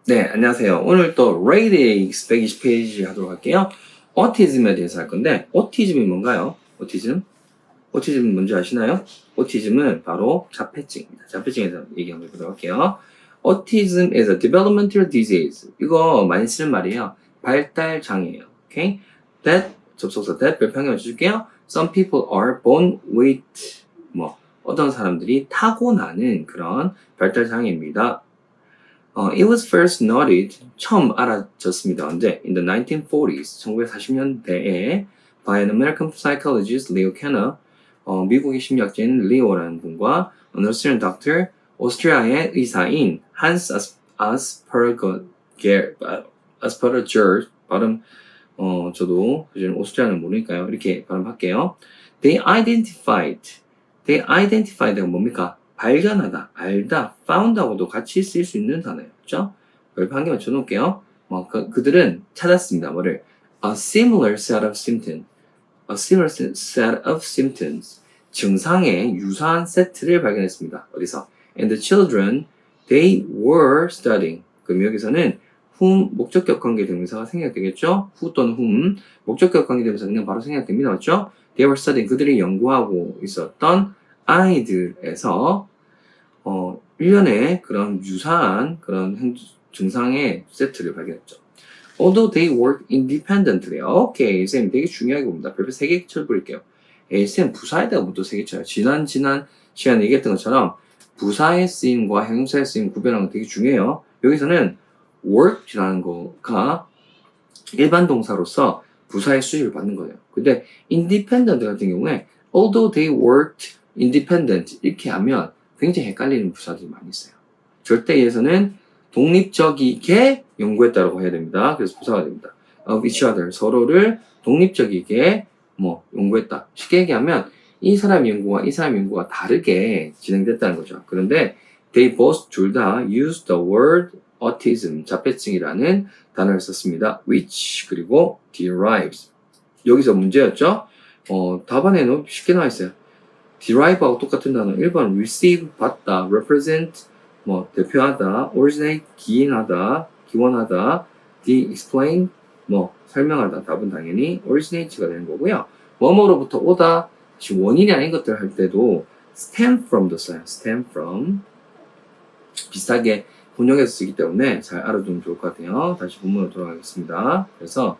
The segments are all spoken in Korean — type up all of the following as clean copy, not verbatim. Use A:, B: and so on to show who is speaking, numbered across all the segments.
A: 네, 안녕하세요. 오늘 또 레이딕스 120페이지 하도록 할게요. 오티즘에 대해서 할 건데, 오티즘이 뭔가요? 오티즘? 오티즘은 뭔지 아시나요? 오티즘은 바로 자폐증입니다. 자폐증에 대해서 얘기 한번 해보도록 할게요. Autism is a developmental disease. 이거 많이 쓰는 말이에요. 발달 장애예요. Okay? That, 접속사 that 별표한개 줄게요. Some people are born with, 어떤 사람들이 타고나는 그런 발달 장애입니다. It was first noted, 처음 알아졌습니다. 언제? In the 1940s, 1940년대에 by an American psychologist, Leo Kanner, 미국의 심리학자인 리오라는 분과 an Austrian doctor, 오스트리아의 의사인 Hans Asperger, 발음, 저도 오스트리아는 모르니까요. 이렇게 발음할게요. They identified가 뭡니까? 발견하다, 알다, found하고도 같이 쓸 수 있는 단어예요. 그죠? 별표 한 개만 쳐놓을게요. 그들은 찾았습니다. 뭐를? A similar set of symptoms. A similar set of symptoms. 증상의 유사한 세트를 발견했습니다. 어디서? And the children, they were studying. 그럼 여기서는 whom, 목적격 관계 대명사가 생략되겠죠? who 또는 whom, 목적격 관계 대명사 그냥 바로 생략됩니다. 맞죠? They were studying. 그들이 연구하고 있었던 아이들에서 1년에 그런 유사한 그런 증상의 세트를 발견했죠. Although they work independently. 오케이, 쌤 되게 중요하게 봅니다. 별표 3개 쳐버릴게요. 쌤 부사에다가 뭐또 3개 쳐요. 지난 시간에 얘기했던 것처럼 부사의 쓰임과 형용사의 쓰임 구별하는 거 되게 중요해요. 여기서는 work라는 거가 일반 동사로서 부사의 수식을 받는 거예요. 근데 independent 같은 경우에 although they worked independent 이렇게 하면 굉장히 헷갈리는 부사들이 많이 있어요. 절대에서는 독립적이게 연구했다라고 해야 됩니다. 그래서 부사가 됩니다. of each other 서로를 독립적이게 연구했다. 쉽게 얘기하면 이 사람 연구와 이 사람 연구가 다르게 진행됐다는 거죠. 그런데 they both 둘 다 use the word autism 자폐증이라는 단어를 썼습니다. which 그리고 derives 여기서 문제였죠. 답안에는 쉽게 나와 있어요. derive하고 똑같은 단어 1번 receive 받다 represent 대표하다 originate 기인하다 기원하다 explain 설명하다 답은 당연히 originate가 되는 거고요. 뭐뭐로부터 오다 지금 원인이 아닌 것들 할 때도 stem from도 써요. stem from 비슷하게 혼용해서 쓰기 때문에 잘 알아두면 좋을 것 같아요. 다시 본문으로 돌아가겠습니다. 그래서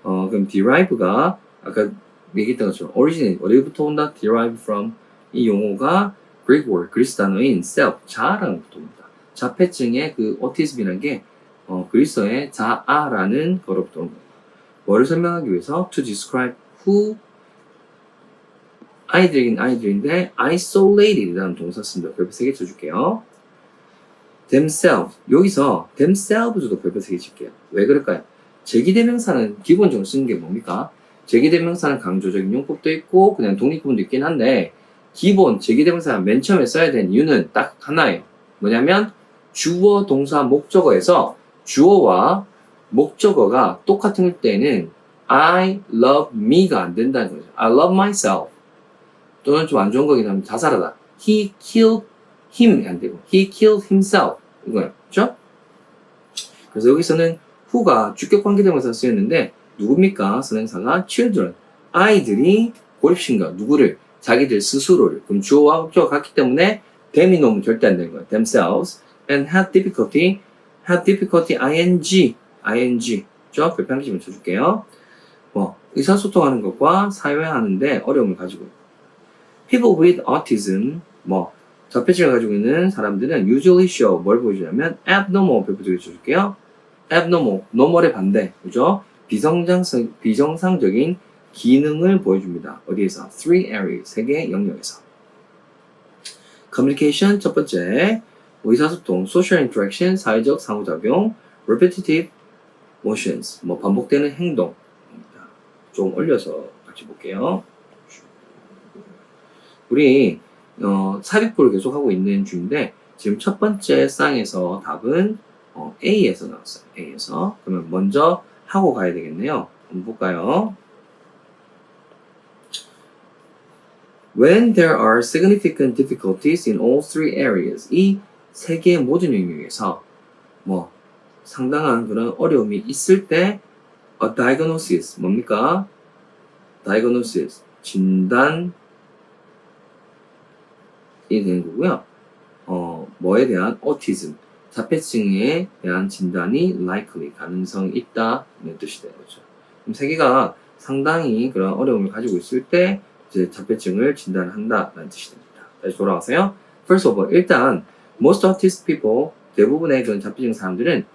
A: 그럼 derive가 아까 얘기했던 것처럼 originate 어디부터 온다? derive from 이 용어가 Greek word 그리스 단어인 self 자아랑부터 옵니다. 자폐증의 그 autism이라는 게 그리스어의 자아라는 거로부터 온 겁니다. 뭐를 설명하기 위해서 to describe who 아이들이긴 아이들인데 isolated이라는 동사 씁니다. 별표 3개 쳐줄게요. themselves 여기서 themselves도 별표 3개 칠게요. 왜 그럴까요? 제기대명사는 기본적으로 쓰는 게 뭡니까? 제기대명사는 강조적인 용법도 있고 그냥 독립구문도 있긴 한데 기본 제기대명사 맨 처음에 써야 되는 이유는 딱 하나예요. 뭐냐면 주어, 동사, 목적어에서 주어와 목적어가 똑같은 때는 I love me가 안 된다는 거죠. I love myself 또는 좀 안 좋은 거긴 하면 자살하다. He killed him 안 되고 he killed himself 이거예요. 그렇죠? 그래서 여기서는 who가 주격 관계대명사 쓰였는데 누굽니까? 선행사가 children 아이들이 고립신가 누구를 자기들 스스로를 그럼 주어와 목적어가 같기 때문에 them이 놓으면 절대 안 되는 거예요. themselves and had difficulty ing 죠? 별표 한 개씩 쳐줄게요. 의사소통하는 것과 사회하는데 어려움을 가지고 people with autism 자폐증을 가지고 있는 사람들은 usually show 뭘 보여주냐면 abnormal 별표 두 개 쳐줄게요. abnormal, normal의 반대, 그죠? 비정상적인 기능을 보여줍니다. 어디에서? 3 areas, 3개 영역에서. communication, 첫 번째, 의사소통, social interaction, 사회적 상호작용, repetitive motions, 반복되는 행동입니다. 좀 올려서 같이 볼게요. 우리 삽입구를 계속하고 있는 중인데 지금 첫 번째 쌍에서 답은 A에서 나왔어요. A에서. 그러면 먼저 하고 가야 되겠네요. 한번 볼까요? When there are significant difficulties in all three areas 이 세 개의 모든 영역에서 상당한 그런 어려움이 있을 때 a diagnosis 뭡니까? diagnosis 진단이 되는 거고요. 뭐에 대한 autism 자폐증에 대한 진단이 likely 가능성이 있다는 뜻이 되는 거죠. 그럼 세 개가 상당히 그런 어려움을 가지고 있을 때 이제 자폐증을 진단한다라는 뜻이 됩니다. 다시 돌아와서요. First of all, 일단 most autistic people 대부분의 그런 자폐증 사람들은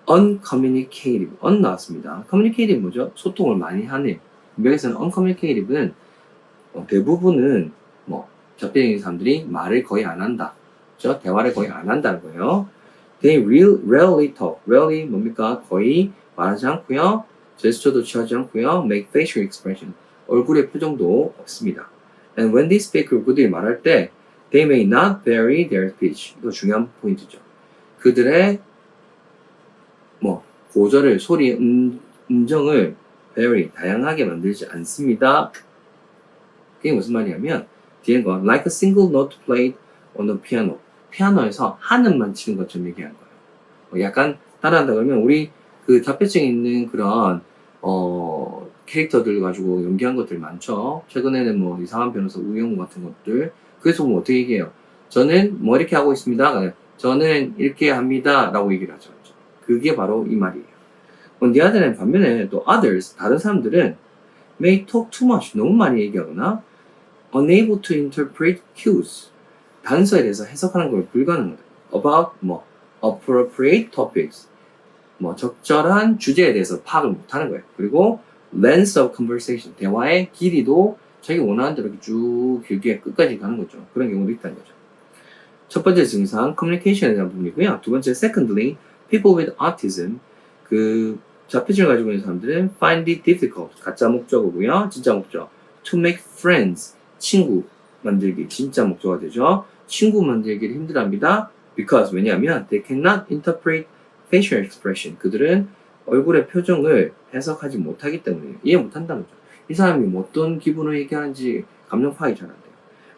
A: uncommunicative, un 나왔습니다. communicative 뭐죠? 소통을 많이 하는. 여기서는 uncommunicative는 대부분은 뭐 자폐증 사람들이 말을 거의 안 한다. 그렇죠? 대화를 거의 안 한다는 거예요. They rarely talk. rarely 뭡니까? 거의 말하지 않고요. 제스처도 취하지 않고요. make facial expression. 얼굴의 표정도 없습니다. And when they speak, 그들이 말할 때 they may not vary their speech. 이거 중요한 포인트죠. 그들의 고절을, 소리, 음정을 vary, 다양하게 만들지 않습니다. 그게 무슨 말이냐면 뒤에 거 like a single note played on the piano. 피아노에서 한 음만 치는 것처럼 얘기한 거예요. 약간 따라한다 그러면 우리 그 자폐증 있는 그런 캐릭터들 가지고 연기한 것들 많죠. 최근에는 뭐 이상한 변호사 우영우 같은 것들. 그래서 뭐 어떻게 얘기해요? 저는 뭐 이렇게 하고 있습니다. 저는 이렇게 합니다. 라고 얘기를 하죠. 그게 바로 이 말이에요. On the other hand, 반면에 또 others, 다른 사람들은 may talk too much, 너무 많이 얘기하거나 unable to interpret cues, 단서에 대해서 해석하는 걸 불가능하다. about appropriate topics, 적절한 주제에 대해서 파악을 못하는 거예요. 그리고 length of conversation, 대화의 길이도 자기 원하는 대로 이렇게 쭉 길게 끝까지 가는 거죠. 그런 경우도 있다는 거죠. 첫 번째 증상, communication에 대한 부분이고요. 두 번째, secondly, people with autism, 그 자폐증을 가지고 있는 사람들은 find it difficult, 가짜 목적어고요. 진짜 목적, to make friends, 친구 만들기, 진짜 목적어가 되죠. 친구 만들기를 힘들어합니다. because, 왜냐하면 they cannot interpret facial expression, 그들은 얼굴의 표정을 해석하지 못하기 때문이에요. 이해 못한다는 거죠. 이 사람이 어떤 기분을 얘기하는지 감정 파악이 잘 안 돼요.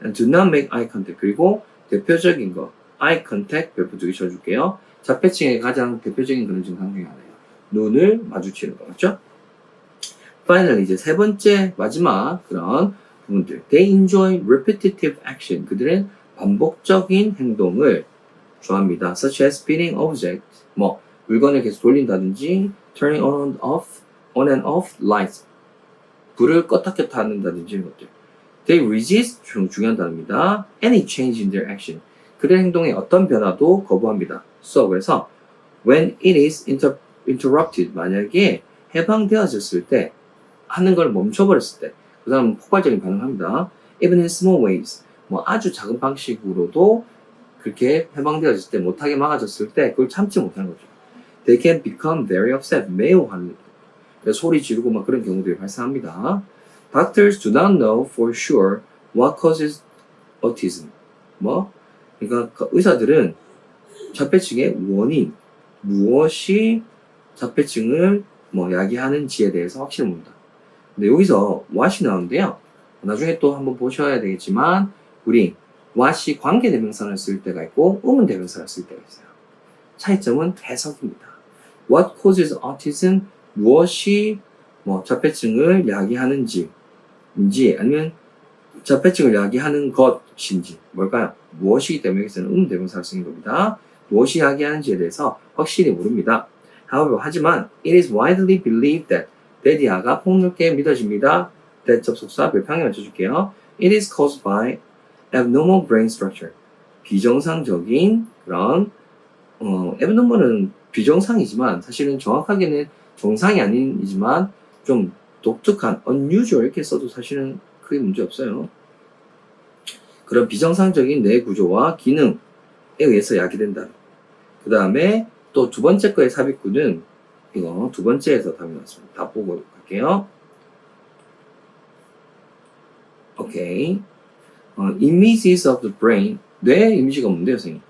A: and do not make eye contact, 그리고 대표적인 거, eye contact 별표 2개 쳐줄게요. 자폐증의 가장 대표적인 그런 증상 중에 하나예요. 눈을 마주치는 거, 맞죠? Finally, 이제 세 번째, 마지막 그런 부분들. They enjoy repetitive action. 그들은 반복적인 행동을 좋아합니다. Such as spinning objects, 물건을 계속 돌린다든지, turning on and off lights. 불을 껐다 켰다 한다든지 이런 것들. They resist, 중요한 단어입니다. Any change in their action. 그들의 행동에 어떤 변화도 거부합니다. So, 그래서 when it is interrupted, 만약에 해방되어졌을 때, 하는 걸 멈춰버렸을 때, 그 사람은 폭발적인 반응을 합니다. Even in small ways, 아주 작은 방식으로도 그렇게 해방되어졌을 때, 못하게 막아졌을 때, 그걸 참지 못하는 거죠. They can become very upset, 매우 화납니다. 소리 지르고 그런 경우들이 발생합니다. Doctors do not know for sure what causes autism. 그러니까 의사들은 자폐증의 원인, 무엇이 자폐증을 야기하는지에 대해서 확실히 모른다. 근데 여기서 what이 나오는데요. 나중에 또 한번 보셔야 되겠지만 우리 what이 관계대명사를 쓸 때가 있고 의문대명사를 쓸 때가 있어요. 차이점은 해석입니다. What causes autism? 무엇이 자폐증을 야기하는지 아니면 자폐증을 야기하는 것인지 뭘까요? 무엇이기 때문에 여기서는 의문대명사를 쓰는 겁니다. 무엇이 야기하는지에 대해서 확실히 모릅니다. However, 하지만 it is widely believed that 데디아가 폭넓게 믿어집니다. that 접속사 별표에 맞춰줄게요. It is caused by abnormal brain structure. 비정상적인 그런 abnormal은 비정상이지만 사실은 정확하게는 정상이 아닌이지만 좀 독특한 unusual 이렇게 써도 사실은 크게 문제 없어요. 그런 비정상적인 뇌 구조와 기능에 의해서 야기된다. 그 다음에 또 두 번째 거의 삽입구는 이거 두 번째에서 답이 나왔습니다. 다 보고 갈게요. 오케이. Images of the brain. 뇌 이미지가 뭔데요, 선생님?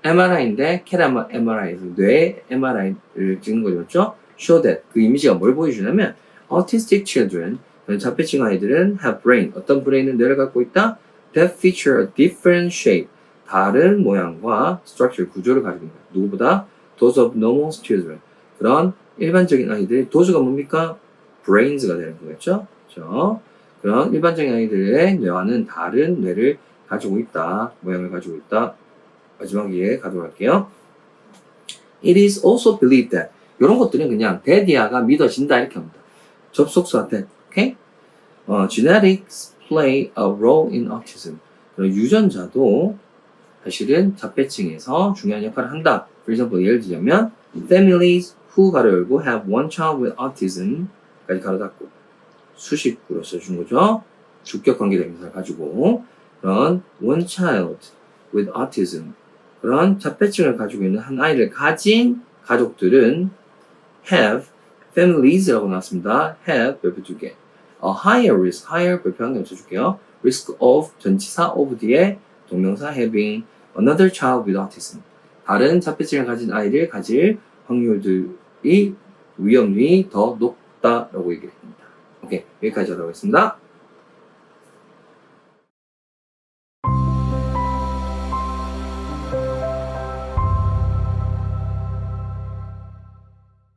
A: MRI인데, 캣 MRI에서 뇌 MRI를 찍는 거죠, 맞죠? Show that. 그 이미지가 뭘 보여주냐면, autistic children, 자폐증 아이들은 have brain. 어떤 브레인은 뇌를 갖고 있다? That feature a different shape. 다른 모양과 structure, 구조를 가지고 있다. 누구보다 those of normal children. 그런 일반적인 아이들, dose가 뭡니까? brains가 되는 거겠죠? 그렇죠? 그런 일반적인 아이들의 뇌와는 다른 뇌를 가지고 있다. 모양을 가지고 있다. 마지막에 가도록 할게요. It is also believed that 이런 것들은 그냥 대디아가 믿어진다 이렇게 합니다. 접속사한테 오케이? Genetics play a role in autism. 그런 유전자도 사실은 자폐증에서 중요한 역할을 한다. For example, 예를 들자면 families who 가로 열고 have one child with autism 까지 가로 닫고 수식구로 써준 거죠. 주격 관계대명사를 가지고 그런 one child with autism 그런 자폐증을 가지고 있는 한 아이를 가진 가족들은 have families라고 나왔습니다. have 별표 두 개. A higher risk, higher 별표 한 개 붙여줄게요. risk of 전치사 of 뒤에 동명사 having another child with autism. 다른 자폐증을 가진 아이를 가질 확률들이 위험이 더 높다라고 얘기를 합니다. 오케이, 여기까지 하도록 하겠습니다.